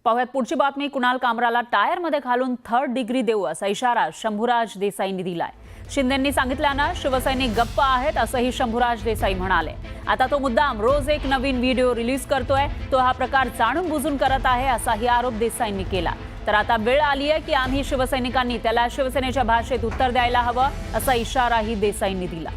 पाहुयात पुढची बातमी। कुणाल कामराला टायरमध्ये घालून 3rd डिग्री देऊ असा इशारा शंभूराज देसाईंनी दिलाय। शिंदेंनी सांगितल्यानं शिवसैनिक गप्प आहेत असंही शंभूराज देसाई म्हणाले। आता तो मुद्दाम रोज एक नवीन व्हिडिओ रिलीज करतोय, तो हा प्रकार जाणून बुजून करत आहे असाही आरोप देसाईंनी केला। तर आता वेळ आली आहे की आम्ही शिवसैनिकांनी त्याला शिवसेनेच्या भाषेत उत्तर द्यायला हवं असा इशाराही देसाईंनी दिला।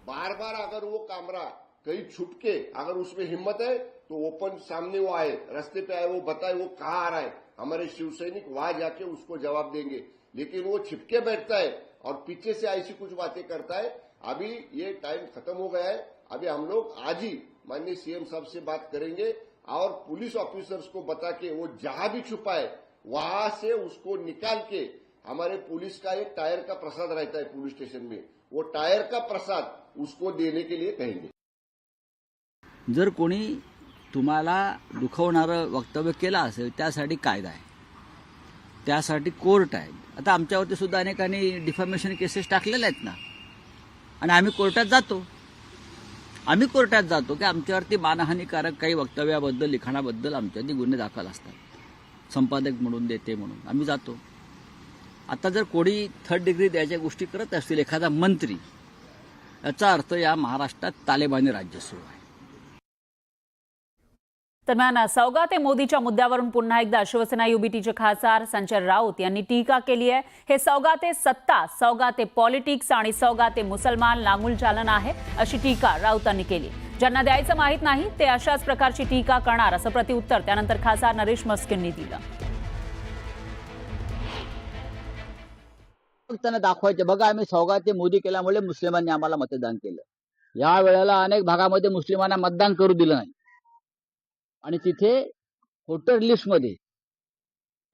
बार बार अगर वो कामरा कहीं छुप के अगर उसमें हिम्मत है तो ओपन सामने वो आए, रास्ते पे आए, वो बताए वो कहाँ आ रहा है, हमारे शिवसैनिक वहां जाके उसको जवाब देंगे। लेकिन वो छिपके बैठता है और पीछे से ऐसी कुछ बातें करता है। अभी ये टाइम खत्म हो गया है। अभी हम लोग आज ही माननीय सीएम साहब से बात करेंगे और पुलिस ऑफिसर्स को बता के वो जहां भी छुपा है वहां से उसको निकाल के हमारे पुलिस का एक टायर का प्रसाद रहता है पुलिस स्टेशन में, वो टायर का प्रसाद उसको देने के लिए कहेंगे। जर कोणी तुम्हाला दुखवणारं वक्तव्य केलं असेल त्यासाठी कायदा आहे, त्यासाठी कोर्ट आहे। आता आमच्यावरती सुद्धा अनेकांनी डिफॅमेशन केसेस टाकलेल्या आहेत ना, आणि आम्ही कोर्टात जातो की आमच्यावरती मानहानीकारक काही वक्तव्याबद्दल लिखाणाबद्दल आमच्यावरती गुन्हे दाखल असतात। संपादक म्हणून देते म्हणून आम्ही जातो। आता जर कोणी 3rd डिग्री द्यायच्या गोष्टी करत असतील एखादा मंत्री, याचा अर्थ या महाराष्ट्रात तालिबानी राज्य सुरू आहे। दरम्यान सौगाते मोदीच्या मुद्द्यावरून पुन्हा एकदा शिवसेना युबीटीचे खासदार संजय राऊत यांनी टीका केली आहे। हे सौगाते सत्ता, सौगाते पॉलिटिक्स आणि सौगाते मुसलमान लांगुलचालन आहे अशी टीका राऊतांनी केली। ज्यांना द्यायचं माहीत नाही ते अशाच प्रकारची टीका करणार असं प्रतिउत्तर त्यानंतर खासदार नरेश मस्किननी दिलं। त्यांना दाखवायचं बघा आम्ही सौगाते मोदी केल्यामुळे मुस्लिमांनी आम्हाला मतदान केलं। या वेळेला अनेक भागामध्ये मुस्लिमांना मतदान करू दिलं नाही आणि तिथे वोटर लिस्टमध्ये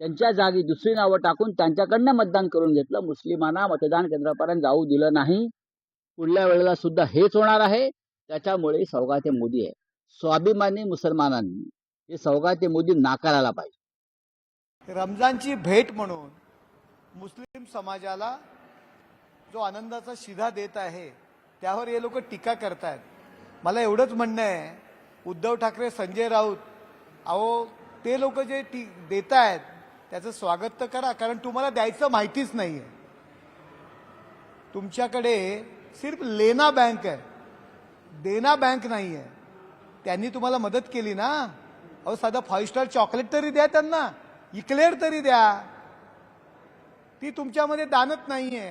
त्यांच्या जागी दुसरी नावं टाकून त्यांच्याकडनं मतदान करून घेतलं। मुस्लिमांना मतदान केंद्रापर्यंत जाऊ दिलं नाही। पुढल्या वेळेला सुद्धा हेच होणार आहे। त्याच्यामुळे सौगाते मोदी आहे। स्वाभिमानी मुसलमानांनी हे सौगाते मोदी नाकारायला पाहिजे। रमजानची भेट म्हणून मुस्लिम समाजाला जो आनंदाचा शिधा देत आहे त्यावर हे लोक टीका करतात। मला एवढंच म्हणणं आहे, उद्धव ठाकरे, संजय राऊत, अहो ते लोक जे देत आहेत त्याचं स्वागत तर करा, कारण तुम्हाला द्यायचं माहितीच नाहीये। तुमच्याकडे सिर्फ लेना बँक आहे, देना बँक नाही आहे। त्यांनी तुम्हाला मदत केली ना, अहो साधा 5 स्टार चॉकलेट तरी द्या त्यांना, इक्लेअर तरी द्या, ती तुमच्यामध्ये दानत नाहीये।